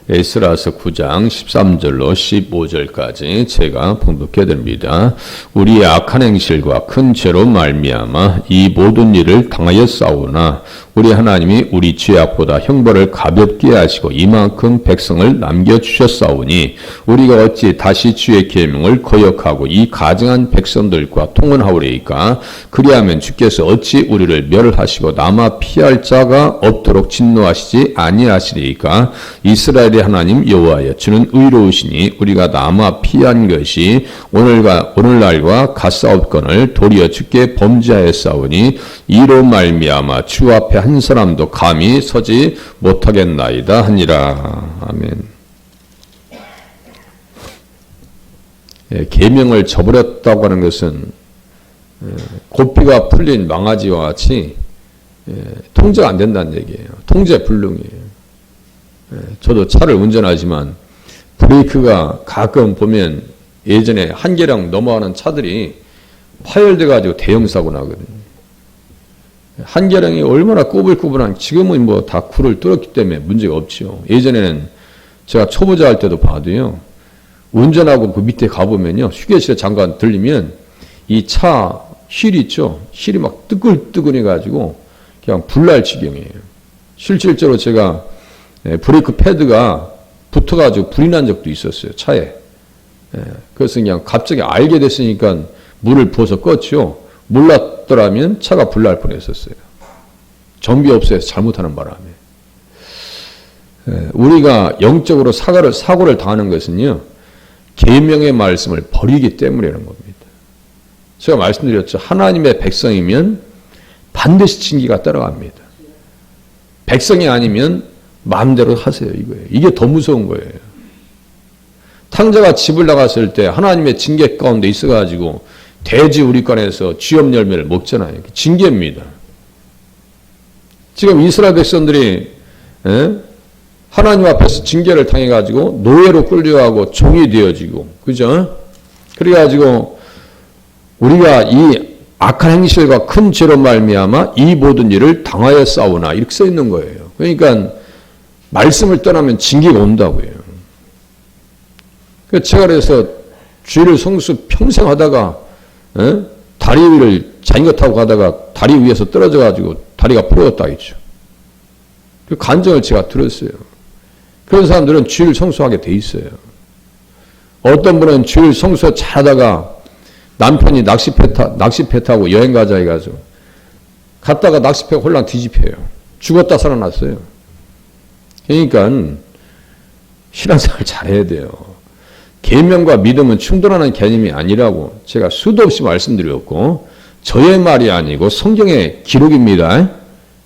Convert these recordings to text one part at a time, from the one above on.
에스라서 9장 13절로 15절까지 제가 봉독해 드립니다. 우리의 악한 행실과 큰 죄로 말미암아 이 모든 일을 당하였사오나 우리 하나님이 우리 죄악보다 형벌을 가볍게 하시고 이만큼 백성을 남겨주셨사오니 우리가 어찌 다시 주의 계명을 거역하고 이 가증한 백성들과 통혼하오리이까. 그리하면 주께서 어찌 우리를 멸하시고 남아 피할 자가 없도록 진노하시지 아니하시리이까. 이스라엘의 하나님 여호와여, 주는 의로우시니 우리가 남아 피한 것이 오늘날과 같사옵건을 도리어 주께 범죄하였사오니 이로 말미암아 주 앞에 한 사람도 감히 서지 못하겠나이다 하니라. 아멘. 계명을 저버렸다고 하는 것은 고삐가 풀린 망아지와 같이 통제가 안 된다는 얘기예요. 통제 불능이에요. 저도 차를 운전하지만 브레이크가 가끔 보면 예전에 한계량 넘어가는 차들이 파열돼 가지고 대형 사고 나거든요. 한계량이 얼마나 꾸불꾸불한, 지금은 뭐 다 굴을 뚫었기 때문에 문제가 없죠. 예전에는 제가 초보자 할 때도 봐도요, 운전하고 그 밑에 가보면요, 휴게실에 잠깐 들리면 이 차 휠 있죠, 휠이 막 뜨글뜨글해 가지고 그냥 불날 지경이에요. 실질적으로 제가 브레이크 패드가 붙어가지고 불이 난 적도 있었어요, 차에. 그래서 그냥 갑자기 알게 됐으니까 물을 부어서 껐죠. 몰랐더라면 차가 불날 뻔했었어요. 정비업소에서 잘못하는 바람에. 우리가 영적으로 사고를 당하는 것은요, 계명의 말씀을 버리기 때문이라는 겁니다. 제가 말씀드렸죠. 하나님의 백성이면 반드시 징계가 따라갑니다. 백성이 아니면 마음대로 하세요, 이거예요. 이게 더 무서운 거예요. 탕자가 집을 나갔을 때 하나님의 징계 가운데 있어가지고 돼지 우리관에서 쥐염 열매를 먹잖아요. 징계입니다. 지금 이스라엘 백성들이 하나님 앞에서 징계를 당해가지고 노예로 끌려가고 종이 되어지고, 그죠? 그래가지고 우리가 이 악한 행실과 큰 죄로 말미암아 이 모든 일을 당하였사오나 이렇게 써 있는 거예요. 그러니까 말씀을 떠나면 징계가 온다고요. 제가 그래서 죄를 성수 평생 하다가 다리 위를 자전거 타고 가다가 다리 위에서 떨어져가지고 다리가 부러졌다 했죠. 그 간증을 제가 들었어요. 그런 사람들은 죄를 성수하게 돼 있어요. 어떤 분은 죄를 성수 잘하다가 남편이 낚시배 타고 여행 가자 해가지고 갔다가 낚시배가 홀랑 뒤집혀요. 죽었다 살아났어요. 그러니까 신앙생활 잘해야 돼요. 계명과 믿음은 충돌하는 개념이 아니라고 제가 수도 없이 말씀드렸고, 저의 말이 아니고 성경의 기록입니다.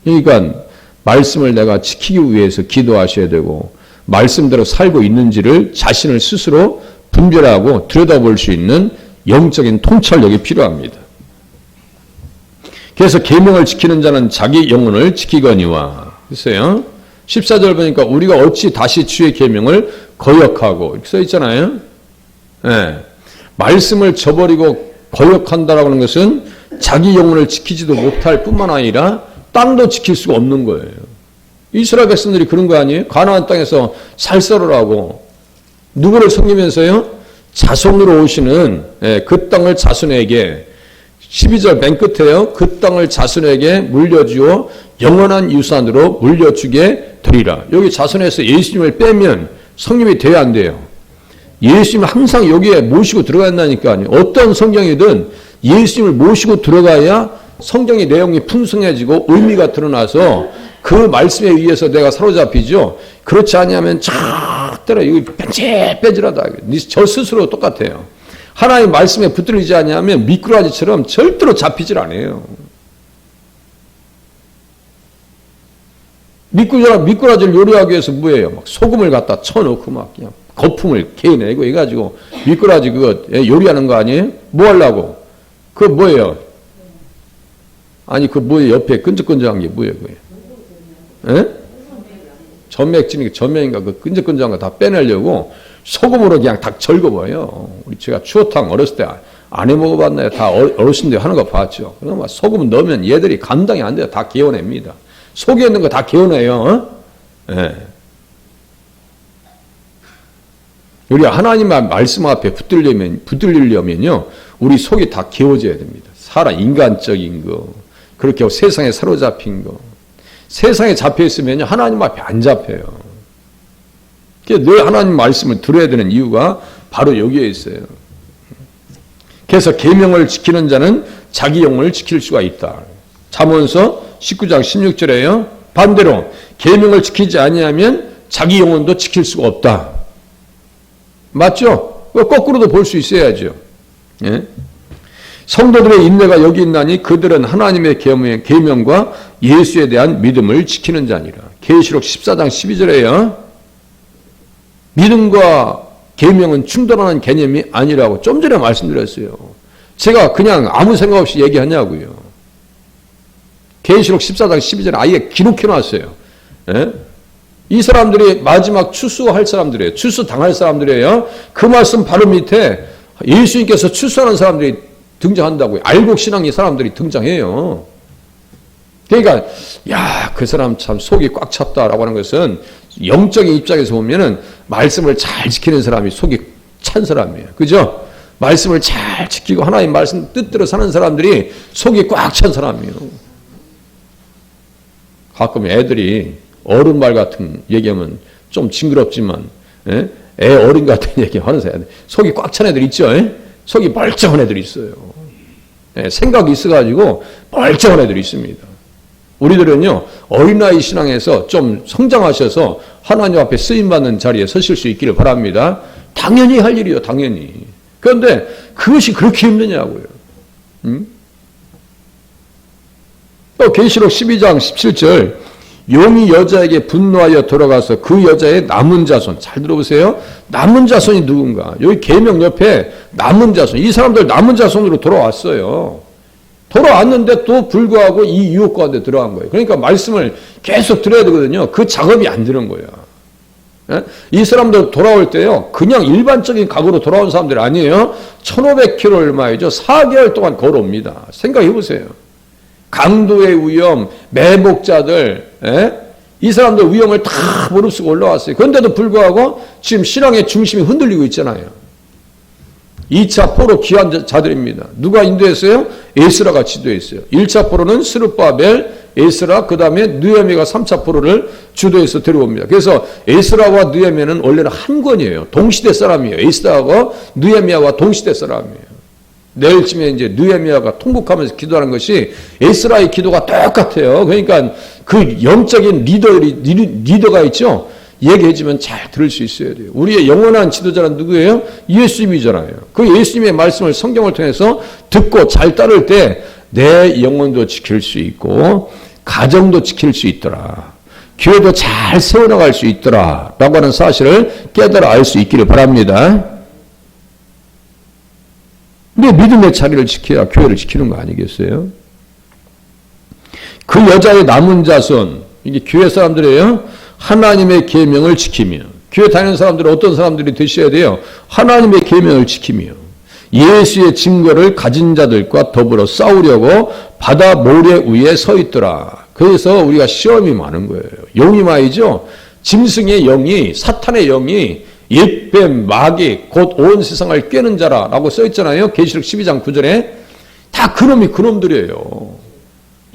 그러니까 말씀을 내가 지키기 위해서 기도하셔야 되고, 말씀대로 살고 있는지를 자신을 스스로 분별하고 들여다볼 수 있는 영적인 통찰력이 필요합니다. 그래서 계명을 지키는 자는 자기 영혼을 지키거니와. 글쎄요, 14절 보니까 우리가 어찌 다시 주의 계명을 거역하고 이렇게 써 있잖아요. 말씀을 저버리고 거역한다라고 하는 것은 자기 영혼을 지키지도 못할 뿐만 아니라 땅도 지킬 수가 없는 거예요. 이스라엘 백성들이 그런 거 아니에요? 가나안 땅에서 살살하라고 누구를 섬기면서요? 자손으로 오시는 그 땅을 자손에게, 12절 맨 끝에요, 그 땅을 자손에게 물려주어 영원한 유산으로 물려주게 되리라. 여기 자손에서 예수님을 빼면 성립이 돼야 안 돼요. 예수님을 항상 여기에 모시고 들어가야 한다니까요. 어떤 성경이든 예수님을 모시고 들어가야 성경의 내용이 풍성해지고 의미가 드러나서 그 말씀에 의해서 내가 사로잡히죠. 그렇지 않으면 작더라, 이거 빼질하다. 저 스스로 똑같아요. 하나님 말씀에 붙들리지 않으면 미꾸라지처럼 절대로 잡히질 않아요. 미꾸라지를 요리하기 위해서 뭐예요? 막 소금을 갖다 쳐놓고 막 그냥 거품을 개내고 해가지고 미꾸라지 그거 요리하는 거 아니에요? 뭐 하려고? 그거 뭐예요? 아니, 그 뭐예요? 옆에 끈적끈적한 게 뭐예요? 그게? 전맥인가 그 끈적끈적한 거 다 빼내려고 소금으로 그냥 다 절거버려요. 우리 제가 추어탕 어렸을 때 안 해 먹어봤나요? 다 어르신들 하는 거 봤죠. 그러면 소금 넣으면 얘들이 감당이 안 돼요. 다 개어냅니다. 속에 있는 거 다 개어내요. 우리 하나님의 말씀 앞에 붙들리려면요, 우리 속이 다 개워져야 됩니다. 인간적인 거, 그렇게 세상에 사로잡힌 거. 세상에 잡혀 있으면요, 하나님 앞에 안 잡혀요. 늘 하나님 말씀을 들어야 되는 이유가 바로 여기에 있어요. 그래서 계명을 지키는 자는 자기 영혼을 지킬 수가 있다. 잠언서 19장 16절에요. 반대로 계명을 지키지 아니하면 자기 영혼도 지킬 수가 없다. 맞죠? 거꾸로도 볼 수 있어야죠. 예? 성도들의 인내가 여기 있나니 그들은 하나님의 계명과 예수에 대한 믿음을 지키는 자니라. 계시록 14장 12절에요. 믿음과 계명은 충돌하는 개념이 아니라고 좀 전에 말씀드렸어요. 제가 그냥 아무 생각 없이 얘기하냐고요. 계시록 14장 12절에 아예 기록해놨어요. 예? 이 사람들이 마지막 추수할 사람들이에요. 추수 당할 사람들이에요. 그 말씀 바로 밑에 예수님께서 추수하는 사람들이 등장한다고요. 알곡신앙의 사람들이 등장해요. 그러니까 그 사람 참 속이 꽉 찼다라고 하는 것은 영적인 입장에서 보면은 말씀을 잘 지키는 사람이 속이 찬 사람이에요. 그죠? 말씀을 잘 지키고 하나님 말씀 뜻대로 사는 사람들이 속이 꽉 찬 사람이에요. 가끔 애들이 어른말 같은 얘기하면 좀 징그럽지만 애 어린 같은 얘기하는 사람 속이 꽉 찬 애들 있죠. 속이 멀쩡한 애들이 있어요. 생각이 있어가지고 멀쩡한 애들이 있습니다. 우리들은요, 어린아이 신앙에서 좀 성장하셔서 하나님 앞에 쓰임받는 자리에 서실 수 있기를 바랍니다. 당연히 할 일이요, 당연히. 그런데 그것이 그렇게 힘드냐고요. 또 계시록 12장 17절 용이 여자에게 분노하여 돌아가서 그 여자의 남은 자손, 잘 들어보세요. 남은 자손이 누군가? 여기 계명 옆에 남은 자손, 이 사람들 남은 자손으로 돌아왔어요. 돌아왔는데 또 불구하고 이 유혹 가운데 들어간 거예요. 그러니까 말씀을 계속 들어야 되거든요. 그 작업이 안 되는 거야. 이 사람들 돌아올 때요, 그냥 일반적인 각오로 돌아온 사람들이 아니에요. 1500km 얼마이죠? 4개월 동안 걸어옵니다. 생각해 보세요. 강도의 위험, 매복자들, 이 사람들 위험을 다 무릅쓰고 올라왔어요. 그런데도 불구하고 지금 신앙의 중심이 흔들리고 있잖아요. 2차 포로 귀한 자들입니다. 누가 인도했어요? 에스라가 지도했어요. 1차 포로는 스룹바벨, 에스라, 그 다음에 느헤미야가 3차 포로를 주도해서 데려옵니다. 그래서 에스라와 느헤미야는 원래는 한 권이에요. 동시대 사람이에요. 에스라하고 느헤미야와 동시대 사람이에요. 내일쯤에 이제 느헤미야가 통곡하면서 기도하는 것이 에스라의 기도가 똑같아요. 그러니까 그 영적인 리더가 있죠. 얘기해주면 잘 들을 수 있어야 돼요. 우리의 영원한 지도자는 누구예요? 예수님이잖아요. 그 예수님의 말씀을 성경을 통해서 듣고 잘 따를 때 내 영혼도 지킬 수 있고 가정도 지킬 수 있더라. 교회도 잘 세워나갈 수 있더라. 라고 하는 사실을 깨달아 알 수 있기를 바랍니다. 근데 믿음의 자리를 지켜야 교회를 지키는 거 아니겠어요? 그 여자의 남은 자손, 이게 교회 사람들이에요. 하나님의 계명을 지키며, 교회 다니는 사람들은 어떤 사람들이 되셔야 돼요? 하나님의 계명을 지키며 예수의 증거를 가진 자들과 더불어 싸우려고 바다 모래 위에 서 있더라. 그래서 우리가 시험이 많은 거예요. 용이 말이죠. 짐승의 영이, 사탄의 영이 옛뱀, 마귀, 곧 온 세상을 꿰는 자라라고 써 있잖아요. 계시록 12장 9절에. 다 그놈이 그놈들이에요.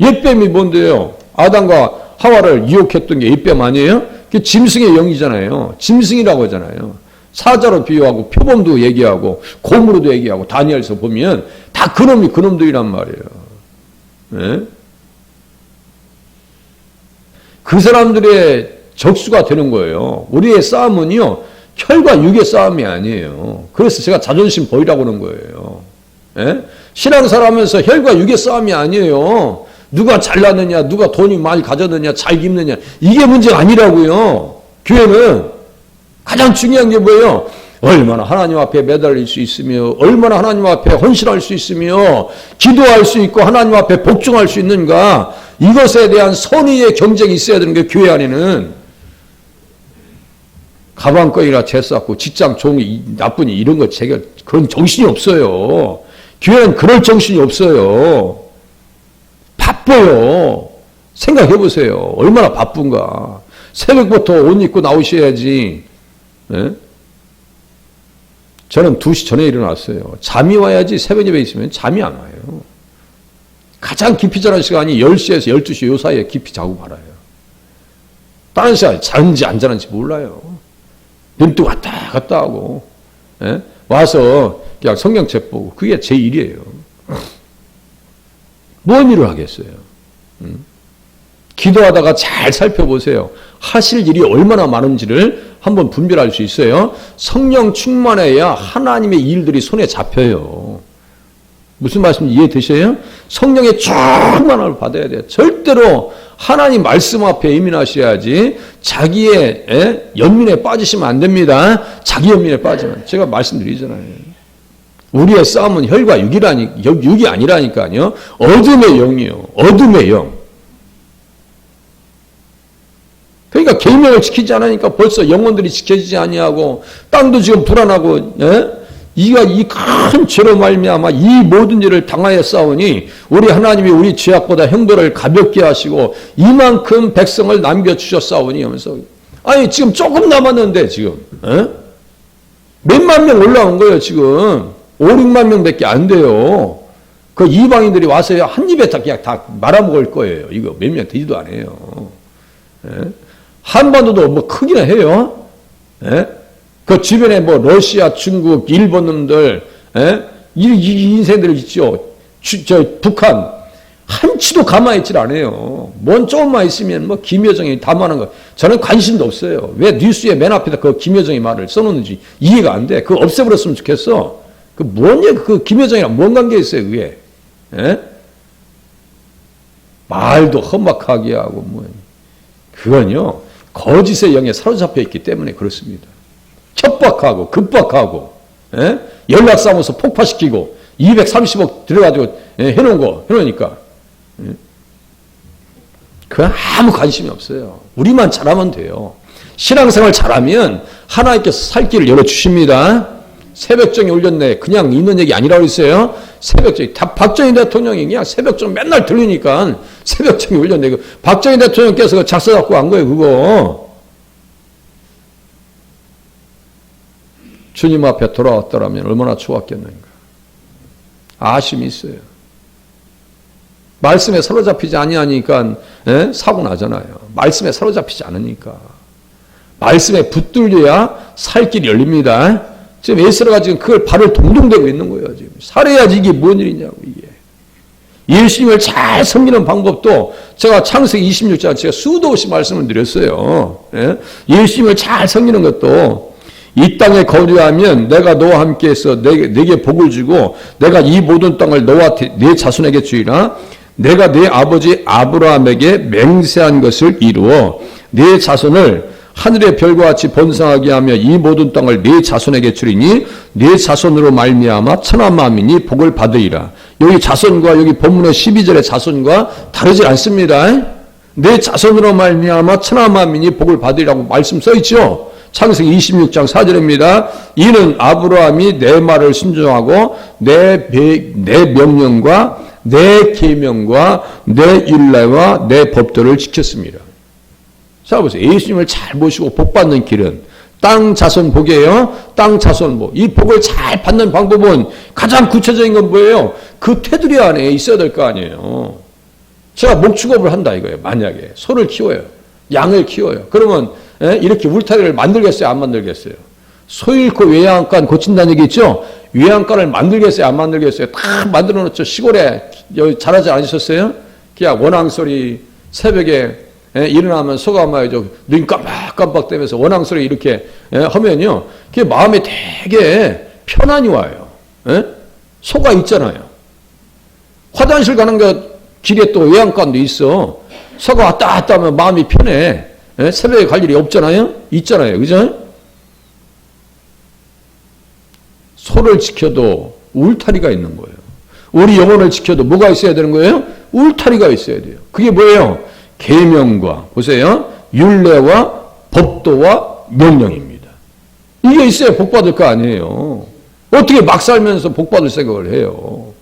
옛뱀이 뭔데요? 아담과 하와를 유혹했던 게 옛뱀 아니에요? 그게 짐승의 영이잖아요. 짐승이라고 하잖아요. 사자로 비유하고 표범도 얘기하고 곰으로도 얘기하고 다니엘서 보면 다 그놈이 그놈들이란 말이에요. 네? 그 사람들의 적수가 되는 거예요. 우리의 싸움은요, 혈과 육의 싸움이 아니에요. 그래서 제가 자존심 보이라고 그러는 거예요. 네? 신앙생활 하면서 혈과 육의 싸움이 아니에요. 누가 잘났느냐, 누가 돈이 많이 가졌느냐, 잘 입느냐, 이게 문제가 아니라고요. 교회는 가장 중요한 게 뭐예요? 얼마나 하나님 앞에 매달릴 수 있으며, 얼마나 하나님 앞에 헌신할 수 있으며, 기도할 수 있고 하나님 앞에 복종할 수 있는가, 이것에 대한 선의의 경쟁이 있어야 되는 게 교회 안에는. 가방거리나 재쌌고 직장 종이 나쁘니 이런 거 제가 그런 정신이 없어요. 교회는 그럴 정신이 없어요. 바빠요. 생각해 보세요. 얼마나 바쁜가. 새벽부터 옷 입고 나오셔야지. 네? 저는 2시 전에 일어났어요. 잠이 와야지 새벽 예배 있으면 잠이 안 와요. 가장 깊이 자는 시간이 10시에서 12시 요 사이에 깊이 자고 말아요. 다른 시간에 자는지 안 자는지 몰라요. 눈뜨고 왔다 갔다 하고 예? 와서 그냥 성경책 보고 그게 제 일이에요. 뭔 일을 하겠어요. 기도하다가 잘 살펴보세요. 하실 일이 얼마나 많은지를 한번 분별할 수 있어요. 성령 충만해야 하나님의 일들이 손에 잡혀요. 무슨 말씀인지 이해되셔요? 성령의 충만함을 받아야 돼요. 절대로 하나님 말씀 앞에 예민하셔야지 자기의 연민에 빠지시면 안 됩니다. 자기 연민에 빠지면 제가 말씀드리잖아요. 우리의 싸움은 혈과 육이 아니라니까요. 어둠의 영이요. 어둠의 영. 그러니까 계명을 지키지 않으니까 벌써 영혼들이 지켜지지 아니하고 땅도 지금 불안하고 이가 이 큰 죄로 말미암아 이 모든 일을 당하여 싸우니 우리 하나님이 우리 죄악보다 형벌을 가볍게 하시고 이만큼 백성을 남겨주셨사오니 하면서 아니 지금 조금 남았는데 지금 몇만 명 올라온 거예요. 지금 5, 6만 명밖에 안 돼요. 그 이방인들이 와서 한 입에 다 그냥 다 말아먹을 거예요. 이거 몇 명 되지도 않아요. 한반도도 뭐 크기나 해요. 그 주변에 뭐 러시아, 중국, 일본 놈들, 이 인생들 있죠. 북한 한치도 가만히 있질 않아요. 뭔 조금만 있으면 뭐 김여정이 담아하는 거 저는 관심도 없어요. 왜 뉴스에 맨 앞에다 그 김여정의 말을 써놓는지 이해가 안 돼. 그거 없애버렸으면 좋겠어. 그 김여정이랑 뭔 관계 있어요, 그게? 말도 험악하게 하고 뭐 그건요 거짓의 영에 사로잡혀 있기 때문에 그렇습니다. 협박하고 급박하고 연락사무소 폭파시키고 230억 들어가지고 해놓으니까 그건 아무 관심이 없어요. 우리만 잘하면 돼요. 신앙생활 잘하면 하나님께서 살 길을 열어주십니다. 새벽정에 올렸네. 그냥 있는 얘기 아니라고 했어요. 새벽정이. 박정희 대통령이 그냥 새벽정 맨날 들리니까 새벽정에 올렸네. 박정희 대통령께서 작사 갖고 한 거예요. 그거. 주님 앞에 돌아왔더라면 얼마나 좋았겠는가. 아쉬움이 있어요. 말씀에 사로잡히지 아니하니까 사고 나잖아요. 말씀에 사로잡히지 않으니까. 말씀에 붙들려야 살 길이 열립니다. 지금 에스라가 지금 그걸 발을 동동대고 있는 거예요. 지금 살해야지 이게 뭔 일이냐고 이게. 예수님을 잘 섬기는 방법도 제가 창세기 26장 제가 수도 없이 말씀을 드렸어요. 예수님을 잘 섬기는 것도 이 땅에 거주하면 내가 너와 함께해서 내게 복을 주고 내가 이 모든 땅을 너와 네 자손에게 주리라. 내가 네 아버지 아브라함에게 맹세한 것을 이루어 네 자손을 하늘의 별과 같이 번성하게 하며 이 모든 땅을 네 자손에게 주리니 네 자손으로 말미암아 천하 만민이 복을 받으리라. 여기 자손과 여기 본문의 12절의 자손과 다르지 않습니다. 네 자손으로 말미암아 천하 만민이 복을 받으리라고 말씀 써 있죠. 창세기 26장 4절입니다. 이는 아브라함이 내 말을 순종하고 내 명령과 내 계명과 내 율례와 내 법도를 지켰습니다. 자 보세요. 예수님을 잘 모시고 복 받는 길은 땅 자손 복이에요. 땅 자손 복. 이 복을 잘 받는 방법은 가장 구체적인 건 뭐예요? 그 테두리 안에 있어야 될 거 아니에요. 제가 목축업을 한다 이거예요. 만약에 소를 키워요. 양을 키워요. 그러면 이렇게 울타리를 만들겠어요? 안 만들겠어요? 소 잃고 외양간 고친다는 얘기 있죠? 외양간을 만들겠어요? 안 만들겠어요? 다 만들어 놓죠. 시골에 잘하지 않으셨어요? 그냥 원앙소리 새벽에 일어나면 소가 말이죠. 눈 깜빡깜빡 되면서 원앙소리 이렇게 하면요. 그게 마음이 되게 편안히 와요. 소가 있잖아요. 화장실 가는 게 길에 또 외양간도 있어. 소가 왔다 갔다 하면 마음이 편해. 새벽에 갈 일이 없잖아요. 있잖아요. 그죠? 소를 지켜도 울타리가 있는 거예요. 우리 영혼을 지켜도 뭐가 있어야 되는 거예요? 울타리가 있어야 돼요. 그게 뭐예요? 계명과 보세요. 율례와 법도와 명령입니다. 이게 있어야 복 받을 거 아니에요. 어떻게 막 살면서 복 받을 생각을 해요?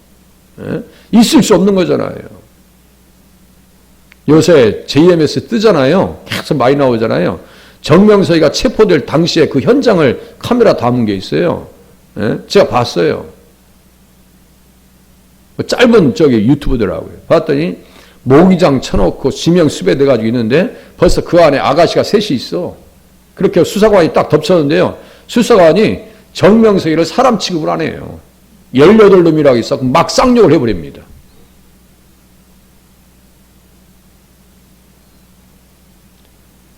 있을 수 없는 거잖아요. 요새 JMS 뜨잖아요. 계속 많이 나오잖아요. 정명석이가 체포될 당시에 그 현장을 카메라 담은 게 있어요. 예? 제가 봤어요. 짧은 유튜브더라고요. 봤더니 모기장 쳐놓고 지명 수배돼 가지고 있는데 벌써 그 안에 아가씨가 셋이 있어. 그렇게 수사관이 딱 덮쳤는데요. 수사관이 정명석이를 사람 취급을 안 해요. 18놈이라고 있어. 막 쌍욕을 해버립니다.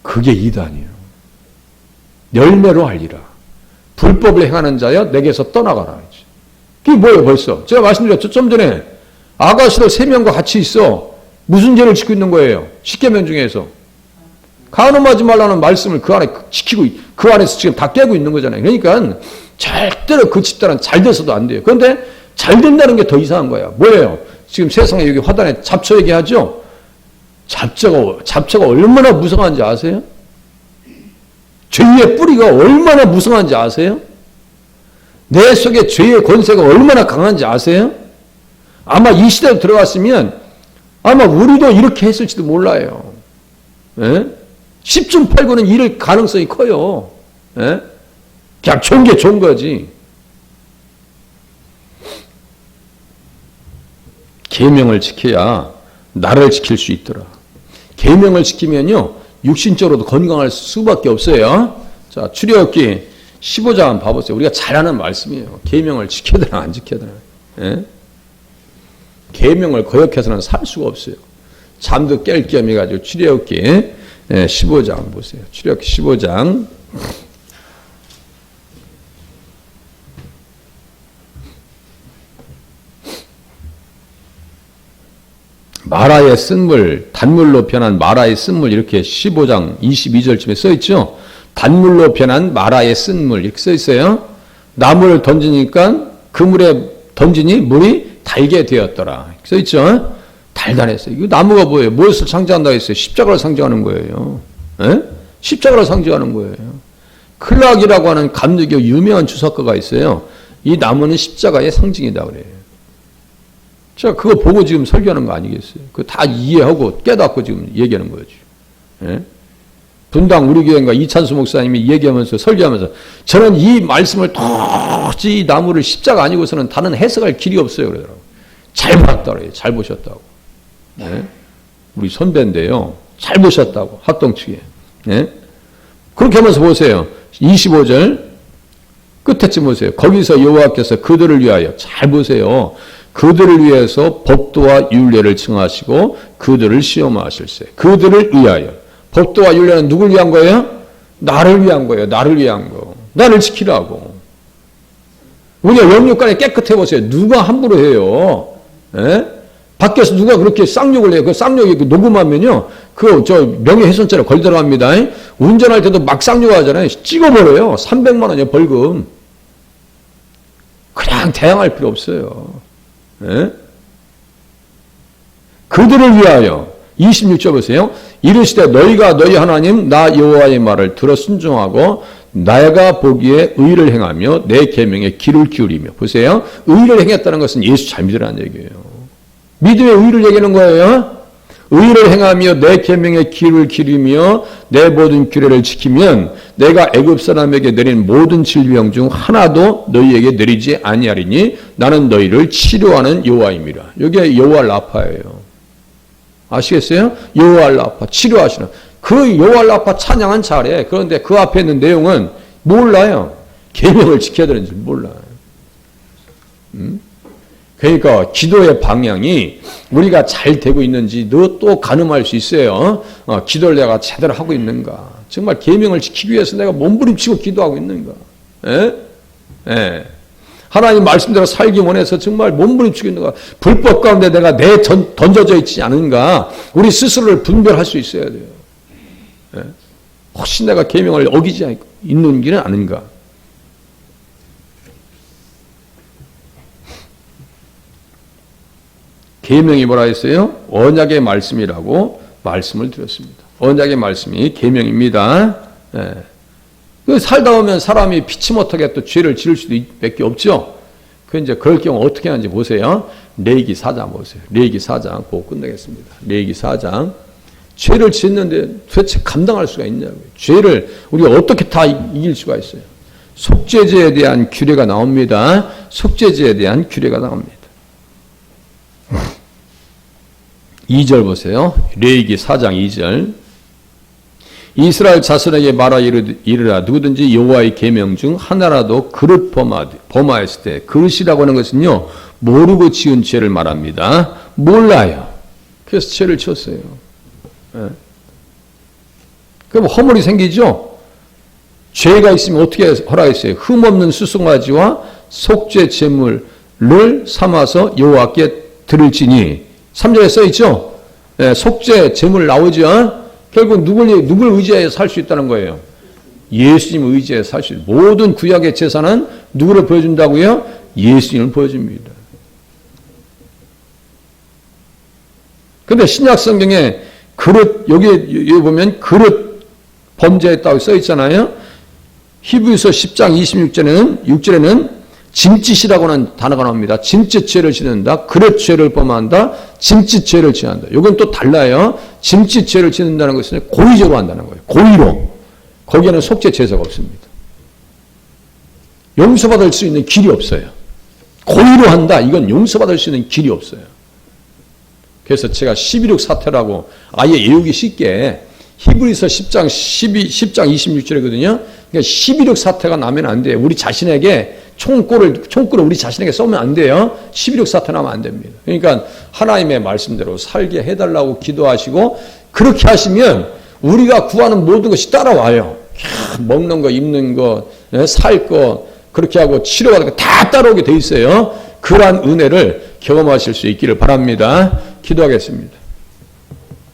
그게 이단이에요. 열매로 알리라. 불법을 행하는 자여 내게서 떠나가라. 그게 뭐예요 벌써? 제가 말씀드렸죠. 좀 전에 아가씨들 3명과 같이 있어. 무슨 죄를 짓고 있는 거예요? 10계명 중에서. 간음하지 말라는 말씀을 그 안에 지키고 그 안에서 지금 다 깨고 있는 거잖아요. 그러니까 절대로 그 집단은 잘 돼서도 안 돼요. 그런데 잘 된다는 게 더 이상한 거야. 뭐예요? 지금 세상에 여기 화단에 잡초 얘기하죠? 잡초가 얼마나 무성한지 아세요? 죄의 뿌리가 얼마나 무성한지 아세요? 내 속에 죄의 권세가 얼마나 강한지 아세요? 아마 이 시대로 들어갔으면 아마 우리도 이렇게 했을지도 몰라요. 예? 10중 8구는 이럴 가능성이 커요. 예? 그냥 좋은 게 좋은 거지. 계명을 지켜야 나를 지킬 수 있더라. 계명을 지키면요 육신적으로도 건강할 수밖에 없어요. 자, 출애굽기 15장 한번 봐보세요. 우리가 잘 아는 말씀이에요. 계명을 지켜야 되나 안 지켜야 되나. 예? 계명을 거역해서는 살 수가 없어요. 잠도 깰 겸 해가지고 출애굽기 15장 보세요. 출애굽기 15장 마라의 쓴물, 단물로 변한 마라의 쓴물 이렇게 15장 22절쯤에 써있죠. 단물로 변한 마라의 쓴물 이렇게 써있어요. 나무를 던지니까 그 물에 던지니 물이 달게 되었더라. 써있죠. 달달했어요. 이거 나무가 뭐예요? 무엇을 상징한다고 했어요? 십자가를 상징하는 거예요. 에? 십자가를 상징하는 거예요. 클락이라고 하는 감리교 유명한 주석가가 있어요. 이 나무는 십자가의 상징이다 그래요. 제가 그거 보고 지금 설교하는 거 아니겠어요? 그거 다 이해하고 깨닫고 지금 얘기하는 거죠. 예? 분당 우리 교회인가 이찬수 목사님이 얘기하면서 설교하면서 저는 이 말씀을 도저히 이 나무를 십자가 아니고서는 다른 해석할 길이 없어요. 그러더라고요. 잘 봤다 그래요. 잘 보셨다고. 예? 우리 선배인데요. 잘 보셨다고. 합동 측에. 예? 그렇게 하면서 보세요. 25절 끝에쯤 보세요. 거기서 여호와께서 그들을 위하여 잘 보세요. 그들을 위해서 법도와 율례를 청하시고 그들을 시험하실세. 그들을 위하여. 법도와 율례는 누굴 위한 거예요? 나를 위한 거예요. 나를 위한 거. 나를 지키라고. 우리가 영육간에 깨끗해 보세요. 누가 함부로 해요? 에? 밖에서 누가 그렇게 쌍욕을 해요? 그 쌍욕이 녹음하면요. 명예훼손죄로 걸들어갑니다. 운전할 때도 막 쌍욕하잖아요. 찍어버려요. 300만 원이요 벌금. 그냥 대항할 필요 없어요. 예? 그들을 위하여 26절 보세요. 이르시되 너희가 너희 하나님 나 여호와의 말을 들어 순종하고 내가 보기에 의를 행하며 내 계명에 귀를 기울이며 보세요. 의를 행했다는 것은 예수 잘 믿으라는 얘기예요. 믿음의 의를 얘기하는 거예요. 의를 행하며 내 계명에 귀를 기울이며 내 모든 규례를 지키면 내가 애굽 사람에게 내린 모든 질병 중 하나도 너희에게 내리지 아니하리니 나는 너희를 치료하는 여호와입니다. 이게 여호와 라파예요. 아시겠어요? 여호와 라파 치료하시는 그 여호와 라파 찬양은 잘해. 그런데 그 앞에 있는 내용은 몰라요. 계명을 지켜야 되는지 몰라요. 그러니까 기도의 방향이 우리가 잘 되고 있는지 너 또 가늠할 수 있어요. 기도를 내가 제대로 하고 있는가. 정말 계명을 지키기 위해서 내가 몸부림치고 기도하고 있는가. 에? 에. 하나님 말씀대로 살기 원해서 정말 몸부림치고 있는가. 불법 가운데 내가 던져져 있지 않은가. 우리 스스로를 분별할 수 있어야 돼요. 에? 혹시 내가 계명을 어기지 있는 길은 아닌가. 계명이 뭐라 했어요? 언약의 말씀이라고 말씀을 드렸습니다. 언약의 말씀이 계명입니다. 예. 살다 보면 사람이 피치 못하게 또 죄를 지을 수도 밖에 없죠. 그 이제 그럴 경우 어떻게 하는지 보세요. 레위기 4장 보세요. 레위기 4장 보고 끝내겠습니다. 레위기 4장 죄를 짓는데 도대체 감당할 수가 있냐고요. 죄를 우리가 어떻게 다 이길 수가 있어요. 속죄제에 대한 규례가 나옵니다. 속죄제에 대한 규례가 나옵니다. 2절 보세요. 레위기 4장 2절. 이스라엘 자손에게 말하 이르라 누구든지 여호와의 계명 중 하나라도 그릇 범하였을 때, 그릇이라고 하는 것은요 모르고 지은 죄를 말합니다. 몰라요. 그래서 죄를 지었어요. 네. 그럼 허물이 생기죠. 죄가 있으면 어떻게 허락했어요? 흠없는 수송아지와 속죄 제물을 삼아서 여호와께 드릴지니. 3절에 써있죠. 네, 속죄 제물 나오죠. 결국 누굴 의지하여 살 수 있다는 거예요? 예수님을 의지하여 살 수 있어요. 모든 구약의 제사는 누구를 보여준다고요? 예수님을 보여줍니다. 근데 신약 성경에 그릇, 여기 보면 그릇 범죄했다고 써 있잖아요. 히브리서 10장 26절에는 짐짓이라고 하는 단어가 나옵니다. 짐짓죄를 짓는다. 그릇죄를 범한다. 짐짓죄를 지한다. 이건 또 달라요. 짐짓죄를 짓는다는 것은 고의적으로 한다는 거예요. 고의로. 거기에는 속죄 제사가 없습니다. 용서받을 수 있는 길이 없어요. 고의로 한다. 이건 용서받을 수 있는 길이 없어요. 그래서 제가 12.6 사태라고 아예 외우기 쉽게 히브리서 10장 26절이거든요. 그러니까 12.6 사태가 나면 안 돼요. 우리 자신에게 총구를 우리 자신에게 쏘면 안 돼요. 12.6 사태 나면 안 됩니다. 그러니까 하나님의 말씀대로 살게 해달라고 기도하시고 그렇게 하시면 우리가 구하는 모든 것이 따라와요. 먹는 거, 입는 거, 살 거, 그렇게 하고 치료받는 거 다 따라오게 돼 있어요. 그러한 은혜를 경험하실 수 있기를 바랍니다. 기도하겠습니다.